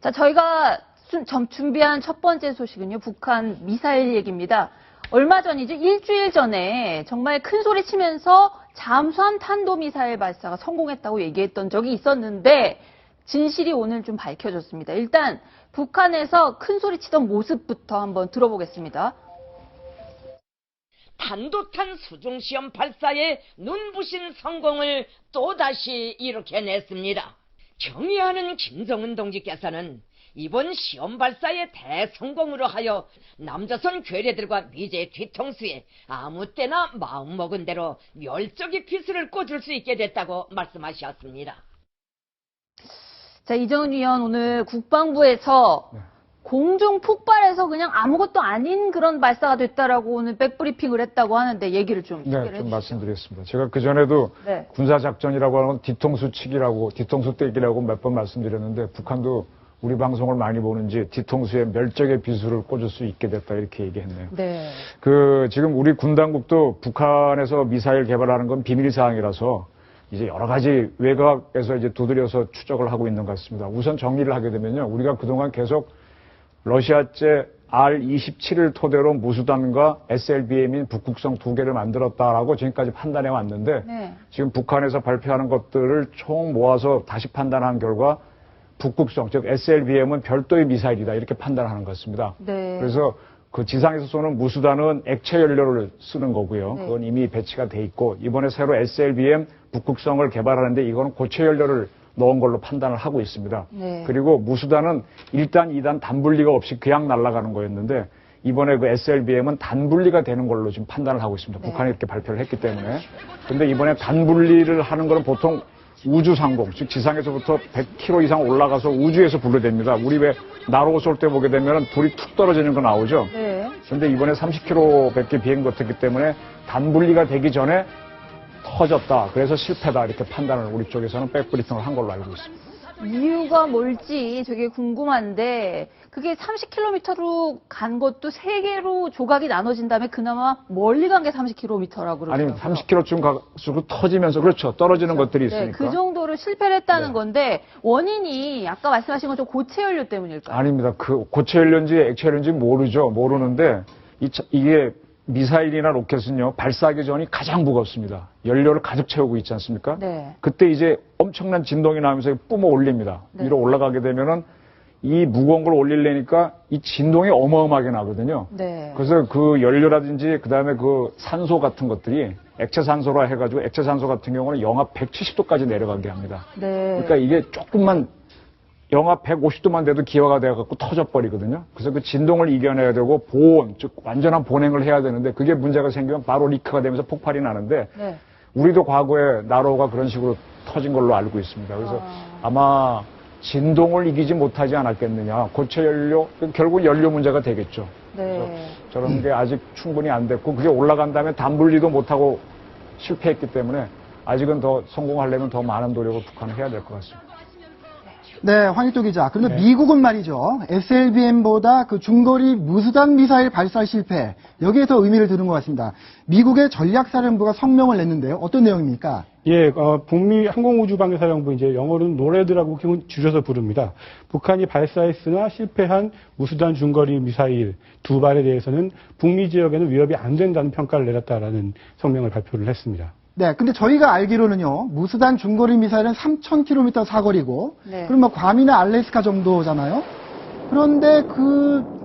자, 저희가 준비한 첫 번째 소식은요, 북한 미사일 얘기입니다. 얼마 전이죠, 일주일 전에 정말 큰 소리 치면서 잠수함 탄도미사일 발사가 성공했다고 얘기했던 적이 있었는데, 진실이 오늘 좀 밝혀졌습니다. 일단 북한에서 큰 소리 치던 모습부터 한번 들어보겠습니다. 탄도탄 수중시험 발사에 눈부신 성공을 또다시 이룩해냈습니다. 경의하는 김정은 동지께서는 이번 시험 발사의 대성공으로 하여 남조선 괴뢰들과 미제의 뒤통수에 아무 때나 마음먹은 대로 멸적의 기술을 꽂을 수 있게 됐다고 말씀하셨습니다. 자, 이정은 위원 오늘 국방부에서 공중 폭발해서 그냥 아무것도 아닌 그런 발사가 됐다라고 오늘 백브리핑을 했다고 하는데 얘기를 좀 소개를 해주시죠. 좀 말씀드리겠습니다. 제가 그전에도 군사작전이라고 하는 건 뒤통수 치기라고, 뒤통수 떼기라고 몇 번 말씀드렸는데 북한도 우리 방송을 많이 보는지 뒤통수에 멸적의 비수를 꽂을 수 있게 됐다 이렇게 얘기했네요. 네. 지금 우리 군 당국도 북한에서 미사일 개발하는 건 비밀사항이라서 이제 여러 가지 외곽에서 이제 두드려서 추적을 하고 있는 것 같습니다. 우선 정리를 하게 되면요. 우리가 그동안 계속 러시아제 R-27을 토대로 무수단과 SLBM인 북극성 2개를 만들었다라고 지금까지 판단해 왔는데 지금 북한에서 발표하는 것들을 총 모아서 다시 판단한 결과 북극성, 즉 SLBM은 별도의 미사일이다 이렇게 판단하는 것 같습니다. 네. 그래서 그 지상에서 쏘는 무수단은 액체 연료를 쓰는 거고요. 그건 이미 배치가 돼 있고 이번에 새로 SLBM 북극성을 개발하는데 이거는 고체 연료를 넣은 걸로 판단을 하고 있습니다. 그리고 무수단은 1단, 2단 단분리가 없이 그냥 날아가는 거였는데 이번에 그 SLBM은 단분리가 되는 걸로 지금 판단을 하고 있습니다. 북한이 이렇게 발표를 했기 때문에. 근데 이번에 단분리를 하는 거는 보통 우주상공, 즉 지상에서부터 100km 이상 올라가서 우주에서 분류됩니다. 우리 왜 나로 쏠 때 보게 되면 불이 툭 떨어지는 거 나오죠? 근데 이번에 30km밖에 비행 못했기 때문에 단분리가 되기 전에 터졌다. 그래서 실패다. 이렇게 판단을 우리 쪽에서는 백브리핑을 한 걸로 알고 있습니다. 이유가 뭘지 되게 궁금한데 그게 30km로 간 것도 3개로 조각이 나눠진 다음에 그나마 멀리 간 게 30km라고 그러더라고요. 아니 30km쯤 가서 터지면서 그렇죠. 떨어지는 것들이 있으니까. 그 정도로 실패를 했다는 건데 원인이 아까 말씀하신 것처럼 고체 연료 때문일까요? 아닙니다. 그 고체 연료인지 액체 연료인지 모르죠. 모르는데 이게 미사일이나 로켓은요, 발사하기 전이 가장 무겁습니다. 연료를 가득 채우고 있지 않습니까? 그때 이제 엄청난 진동이 나면서 뿜어 올립니다. 위로 올라가게 되면은 이 무거운 걸 올리려니까 이 진동이 어마어마하게 나거든요. 그래서 그 연료라든지 그 다음에 그 산소 같은 것들이 액체 산소라 해가지고 액체 산소 같은 경우는 영하 170도까지 내려가게 합니다. 그러니까 이게 조금만 영하 150도만 돼도 기화가 돼갖고 터져버리거든요. 그래서 그 진동을 이겨내야 되고 보온, 즉 완전한 본행을 해야 되는데 그게 문제가 생기면 바로 리크가 되면서 폭발이 나는데 우리도 과거에 나로가 그런 식으로 터진 걸로 알고 있습니다. 그래서 아마 진동을 이기지 못하지 않았겠느냐. 고체 연료, 결국 연료 문제가 되겠죠. 그래서 저런 게 아직 충분히 안 됐고 그게 올라간 다음에 단분리도 못하고 실패했기 때문에 아직은 더 성공하려면 더 많은 노력을 북한은 해야 될 것 같습니다. 네, 황일도 기자. 그런데 미국은 말이죠. SLBM보다 그 중거리 무수단 미사일 발사 실패, 여기에 더 의미를 두는 것 같습니다. 미국의 전략사령부가 성명을 냈는데요. 어떤 내용입니까? 예, 북미 항공우주방위사령부, 이제 영어로는 노레드라고 줄여서 부릅니다. 북한이 발사했으나 실패한 무수단 중거리 미사일 2발에 대해서는 북미 지역에는 위협이 안 된다는 평가를 내렸다라는 성명을 발표를 했습니다. 네, 근데 저희가 알기로는요, 무수단 중거리 미사일은 3,000km 사거리고, 그럼 뭐 괌이나 알래스카 정도잖아요? 그런데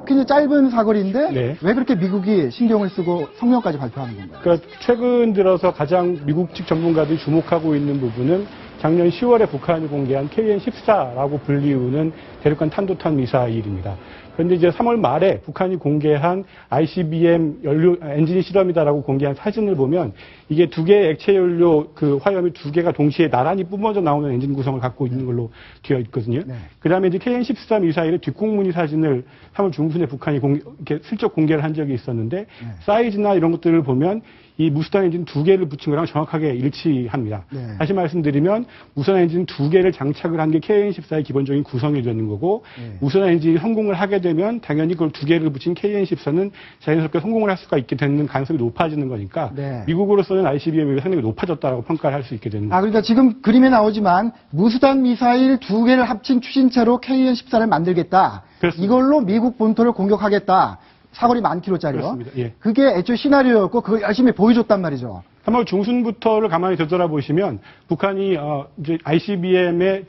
굉장히 짧은 사거리인데, 왜 그렇게 미국이 신경을 쓰고 성명까지 발표하는 건가요? 그러니까 최근 들어서 가장 미국 측 전문가들이 주목하고 있는 부분은 작년 10월에 북한이 공개한 KN-14라고 불리우는 대륙간 탄도탄 미사일입니다. 그런데 이제 3월 말에 북한이 공개한 ICBM 연료 엔진 실험이다라고 공개한 사진을 보면 이게 2개의 액체 연료 그 화염이 2개가 동시에 나란히 뿜어져 나오는 엔진 구성을 갖고 있는 걸로 되어 있거든요. 그다음에 이제 KN-14 미사일의 뒷공무늬 사진을 3월 중순에 북한이 이렇게 슬쩍 공개를 한 적이 있었는데 사이즈나 이런 것들을 보면 이 무수단 엔진 2개를 붙인 거랑 정확하게 일치합니다. 다시 말씀드리면 무선 엔진 2개를 장착을 한 게 KN-14의 기본적인 구성이 되는 거고 무선 엔진이 성공을 하게 되면 당연히 그걸 2개를 붙인 KN-14는 자연스럽게 성공을 할 수가 있게 되는 가능성이 높아지는 거니까 미국으로서는 ICBM이 상당히 높아졌다고 평가를 할 수 있게 되는 거죠. 그러니까 지금 그림에 나오지만 무수단 미사일 2개를 합친 추진체로 KN-14를 만들겠다. 그렇습니다. 이걸로 미국 본토를 공격하겠다. 사거리 10,000km짜리요. 그렇습니다. 예. 그게 애초에 시나리오였고 그걸 열심히 보여줬단 말이죠. 3월 중순부터를 가만히 되돌아보시면 북한이 이제 ICBM의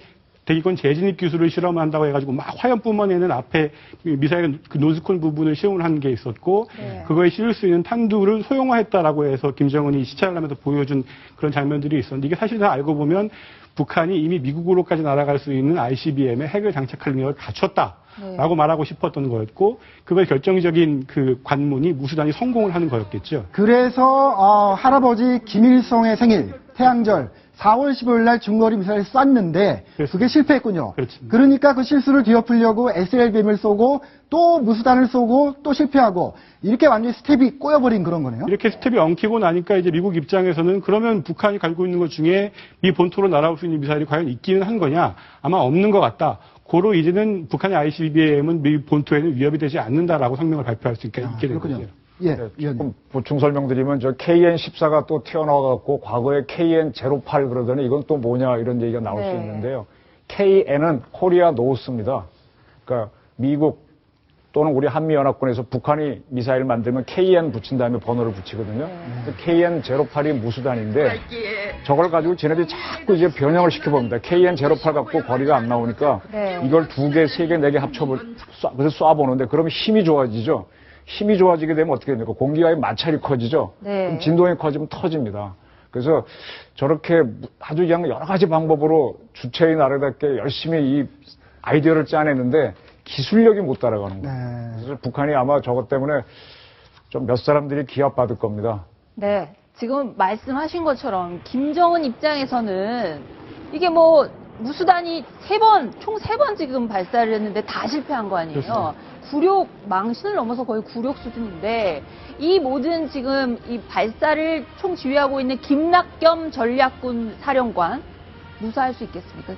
대기권 재진입 기술을 실험한다고 해가지고 막 화염 뿜어내는 앞에 미사일 그 노즈콘 부분을 시험을 한 게 있었고 그거에 실을 수 있는 탄두를 소형화했다라고 해서 김정은이 시찰을 하면서 보여준 그런 장면들이 있었는데 이게 사실 다 알고 보면 북한이 이미 미국으로까지 날아갈 수 있는 ICBM에 핵을 장착할 능력을 갖췄다라고 말하고 싶었던 거였고 그거의 결정적인 그 관문이 무수단이 성공을 하는 거였겠죠. 그래서 할아버지 김일성의 생일 태양절 4월 15일 날 중거리 미사일을 쐈는데 그게 실패했군요. 그렇습니다. 그러니까 그 실수를 뒤엎으려고 SLBM을 쏘고 또 무수단을 쏘고 또 실패하고 이렇게 완전히 스텝이 꼬여버린 그런 거네요. 이렇게 스텝이 엉키고 나니까 이제 미국 입장에서는 그러면 북한이 가지고 있는 것 중에 미 본토로 날아올 수 있는 미사일이 과연 있기는 한 거냐? 아마 없는 것 같다. 고로 이제는 북한의 ICBM은 미 본토에는 위협이 되지 않는다라고 성명을 발표할 수 있게 된 거죠. 예, 조금 보충 설명드리면 저 KN-14가 또 튀어나와갖고 과거에 KN-08 그러더니 이건 또 뭐냐 이런 얘기가 나올 수 있는데요. KN은 코리아 노스입니다. 그러니까 미국 또는 우리 한미연합군에서 북한이 미사일 만들면 KN 붙인 다음에 번호를 붙이거든요. KN-08이 무수단인데 저걸 가지고 쟤네들이 자꾸 이제 변형을 시켜봅니다. KN-08 갖고 거리가 안 나오니까 이걸 2개, 3개, 4개 그래서 쏴보는데 그러면 힘이 좋아지죠. 힘이 좋아지게 되면 어떻게 됩니까? 공기와의 마찰이 커지죠. 그럼 진동이 커지면 터집니다. 그래서 저렇게 아주 그냥 여러 가지 방법으로 주체의 나라답게 열심히 이 아이디어를 짜내는데 기술력이 못 따라가는 거예요. 그래서 북한이 아마 저것 때문에 좀 몇 사람들이 기합받을 겁니다. 네. 지금 말씀하신 것처럼 김정은 입장에서는 이게 뭐 무수단이 총 3번 지금 발사를 했는데 다 실패한 거 아니에요. 그렇습니다. 굴욕, 망신을 넘어서 거의 굴욕 수준인데 이 모든 지금 이 발사를 총 지휘하고 있는 김낙겸 전략군 사령관 무사할 수 있겠습니까?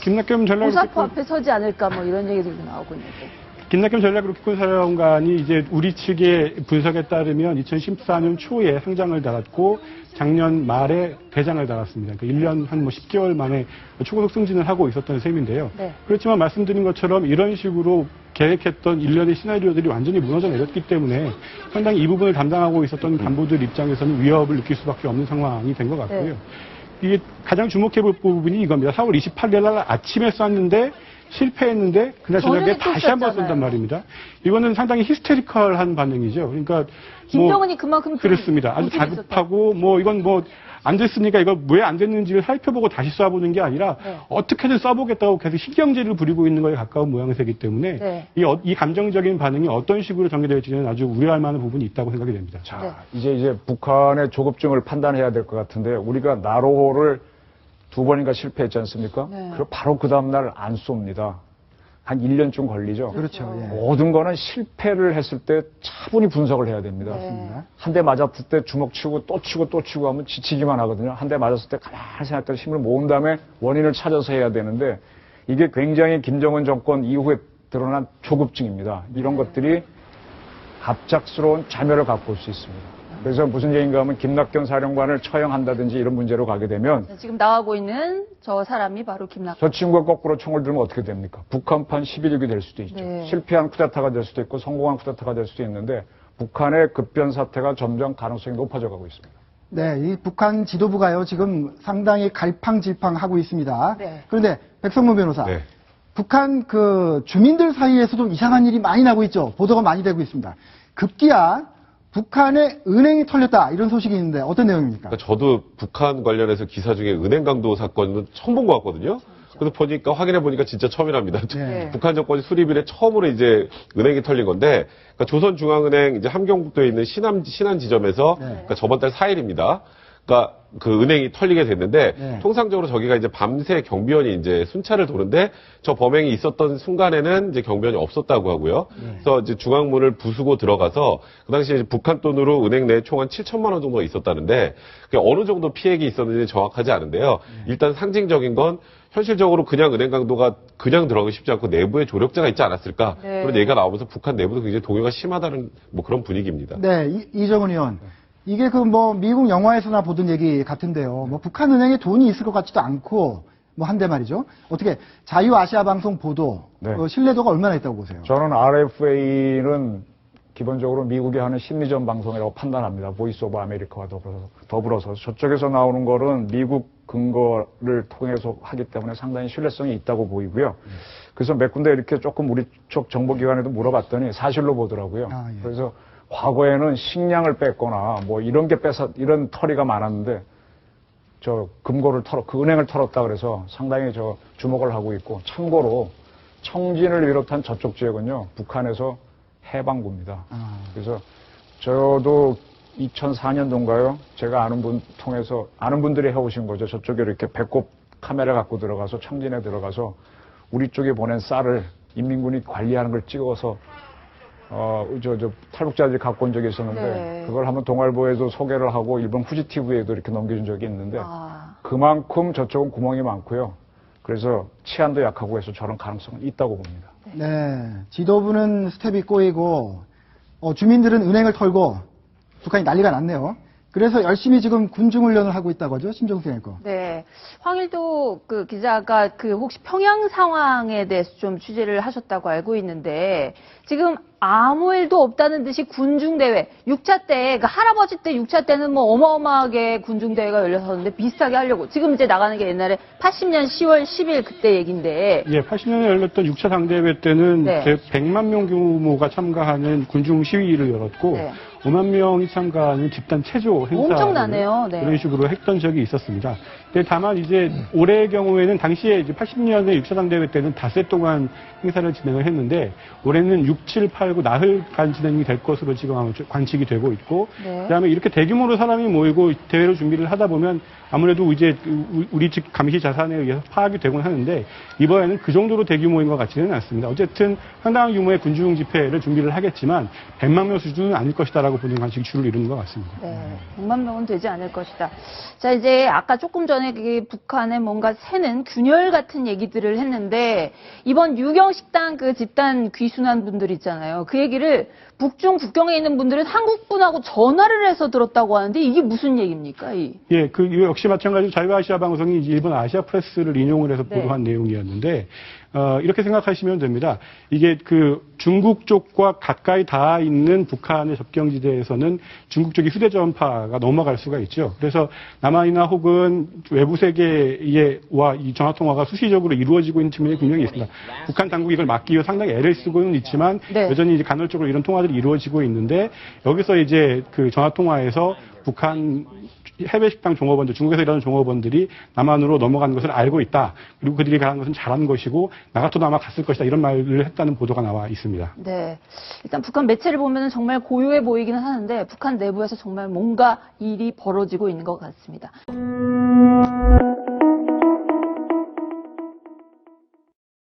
김낙겸 전략군 무사포 앞에 서지 않을까 뭐 이런 얘기들도 나오고 있는데. 김낙겸 전략군 사령관이 이제 우리 측의 분석에 따르면 2014년 초에 상장을 달았고 작년 말에 대장을 달았습니다. 그러니까 1년 한 10개월 만에 초고속 승진을 하고 있었던 셈인데요. 그렇지만 말씀드린 것처럼 이런 식으로 계획했던 일련의 시나리오들이 완전히 무너져 내렸기 때문에 상당히 이 부분을 담당하고 있었던 간부들 입장에서는 위협을 느낄 수밖에 없는 상황이 된 것 같고요. 이게 가장 주목해 볼 부분이 이겁니다. 4월 28일 날 아침에 쐈는데 실패했는데 그날 저녁에 다시 한번 쏜단 말입니다. 이거는 상당히 히스테리컬한 반응이죠. 그러니까 김정은이 그만큼 그렇습니다. 아주 다급하고 이건 안 됐으니까 이거 왜 안 됐는지를 살펴보고 다시 쏴보는 게 아니라 어떻게든 쏴보겠다고 계속 신경질을 부리고 있는 거에 가까운 모양새이기 때문에 이 감정적인 반응이 어떤 식으로 전개될지는 아주 우려할 만한 부분이 있다고 생각이 됩니다. 자, 이제 북한의 조급증을 판단해야 될 것 같은데 우리가 나로호를 2번인가 실패했지 않습니까? 그리고 바로 그 다음날 안 쏩니다. 한 1년쯤 걸리죠. 그렇죠. 모든 거는 실패를 했을 때 차분히 분석을 해야 됩니다. 한 대 맞았을 때 주먹 치고 또 치고 또 치고 하면 지치기만 하거든요. 한 대 맞았을 때 가만히 생각해서 힘을 모은 다음에 원인을 찾아서 해야 되는데 이게 굉장히 김정은 정권 이후에 드러난 조급증입니다. 이런 것들이 갑작스러운 자멸을 갖고 올 수 있습니다. 그래서 무슨 얘기인가 하면 김낙겸 사령관을 처형한다든지 이런 문제로 가게 되면 지금 나가고 있는 저 사람이 바로 김낙겸. 저 친구가 거꾸로 총을 들면 어떻게 됩니까? 북한판 11.6이 될 수도 있죠. 실패한 쿠데타가 될 수도 있고 성공한 쿠데타가 될 수도 있는데 북한의 급변 사태가 점점 가능성이 높아져 가고 있습니다. 네, 이 북한 지도부가요 지금 상당히 갈팡질팡하고 있습니다. 그런데 백성문 변호사, 북한 그 주민들 사이에서도 이상한 일이 많이 나고 있죠. 보도가 많이 되고 있습니다. 급기야 북한의 은행이 털렸다 이런 소식이 있는데 어떤 내용입니까? 그러니까 저도 북한 관련해서 기사 중에 은행 강도 사건은 처음 본 것 같거든요. 그래서 보니까 확인해 보니까 진짜 처음이랍니다. 북한 정권이 수립 이래 처음으로 이제 은행이 털린 건데, 그러니까 조선중앙은행 이제 함경북도에 있는 신안 지점에서 그러니까 저번 달 4일입니다. 그 은행이 털리게 됐는데 통상적으로 저기가 이제 밤새 경비원이 이제 순찰을 도는데 저 범행이 있었던 순간에는 이제 경비원이 없었다고 하고요. 그래서 이제 중앙문을 부수고 들어가서 그 당시에 이제 북한 돈으로 은행 내에 총 한 7천만 원 정도가 있었다는데 그게 어느 정도 피해액이 있었는지 정확하지 않은데요. 일단 상징적인 건 현실적으로 그냥 은행 강도가 그냥 들어가기 쉽지 않고 내부에 조력자가 있지 않았을까 그런 얘기가 나오면서 북한 내부도 굉장히 동요가 심하다는 뭐 그런 분위기입니다. 네, 이정은 의원. 이게 그 뭐 미국 영화에서나 보던 얘기 같은데요. 뭐 북한 은행에 돈이 있을 것 같지도 않고 뭐 한데 말이죠. 어떻게 자유아시아 방송 보도 신뢰도가 얼마나 있다고 보세요? 저는 RFA는 기본적으로 미국이 하는 심리전 방송이라고 판단합니다. 보이스 오브 아메리카와 더불어서 저쪽에서 나오는 거는 미국 근거를 통해서 하기 때문에 상당히 신뢰성이 있다고 보이고요. 그래서 몇 군데 이렇게 조금 우리 쪽 정보기관에도 물어봤더니 사실로 보더라고요. 예. 그래서 과거에는 식량을 뺐거나 뭐 이런 이런 털이가 많았는데 저 금고를 그 은행을 털었다 그래서 상당히 저 주목을 하고 있고 참고로 청진을 비롯한 저쪽 지역은요 북한에서 해방구입니다. 그래서 저도 2004년도인가요? 제가 아는 분 통해서 아는 분들이 해오신 거죠. 저쪽에 이렇게 배꼽 카메라 갖고 들어가서 청진에 들어가서 우리 쪽에 보낸 쌀을 인민군이 관리하는 걸 찍어서 탈북자들이 갖고 온 적이 있었는데 그걸 한번 동아일보에도 소개를 하고 일본 후지티브에도 이렇게 넘겨준 적이 있는데 그만큼 저쪽은 구멍이 많고요. 그래서 치안도 약하고 해서 저런 가능성은 있다고 봅니다. 네, 지도부는 스텝이 꼬이고 주민들은 은행을 털고 북한이 난리가 났네요. 그래서 열심히 지금 군중훈련을 하고 있다고 하죠, 심정수 앵커. 네, 황일도 그 기자가 혹시 평양 상황에 대해서 좀 취재를 하셨다고 알고 있는데 지금 아무 일도 없다는 듯이 군중대회 6차 때, 그 할아버지 때 6차 때는 뭐 어마어마하게 군중대회가 열렸었는데 비슷하게 하려고 지금 이제 나가는 게 옛날에 80년 10월 10일 그때 얘기인데. 예, 80년에 열렸던 6차 당대회 때는 100만 명 규모가 참가하는 군중 시위를 열었고 5만 명이 참가하는 집단 체조 행사 엄청나네요. 그런 식으로 했던 적이 있었습니다. 근데 다만 이제 올해의 경우에는 당시에 이제 80년에 6차 당대회 때는 닷새 동안 행사를 진행을 했는데 올해는 6, 7, 8, 9 나흘간 진행이 될 것으로 지금 관측이 되고 있고 그다음에 이렇게 대규모로 사람이 모이고 대회를 준비를 하다 보면 아무래도 이제 우리 집 감시 자산에 의해서 파악이 되곤 하는데 이번에는 그 정도로 대규모인 것 같지는 않습니다. 어쨌든 상당한 규모의 군중 집회를 준비를 하겠지만 100만 명 수준은 아닐 것이다라고 보는 관측이 주를 이루는 것 같습니다. 네, 100만 명은 되지 않을 것이다. 자, 이제 아까 조금 전에 북한의 뭔가 새는 균열 같은 얘기들을 했는데 이번 유경식당 그 집단 귀순한 분들 있잖아요. 그 얘기를 북중 국경에 있는 분들은 한국 분하고 전화를 해서 들었다고 하는데 이게 무슨 얘기입니까? 예, 그 역시 마찬가지로 자유아시아 방송이 일본 아시아 프레스를 인용을 해서 보도한 내용이었는데 이렇게 생각하시면 됩니다. 이게 그 중국 쪽과 가까이 닿아 있는 북한의 접경지대에서는 중국 쪽이 휴대전파가 넘어갈 수가 있죠. 그래서 남한이나 혹은 외부 세계와 이 전화통화가 수시적으로 이루어지고 있는 측면이 분명히 있습니다. 북한 당국이 이걸 막기 위해 상당히 애를 쓰고는 있지만 여전히 이제 간헐적으로 이런 통화들이 이루어지고 있는데 여기서 이제 그 전화통화에서 북한 해외 식당 종업원들, 중국에서 일하는 종업원들이 남한으로 넘어가는 것을 알고 있다. 그리고 그들이 가는 것은 잘한 것이고 나 같아도 아마 갔을 것이다. 이런 말을 했다는 보도가 나와 있습니다. 네, 일단 북한 매체를 보면 정말 고요해 보이기는 하는데 북한 내부에서 정말 뭔가 일이 벌어지고 있는 것 같습니다.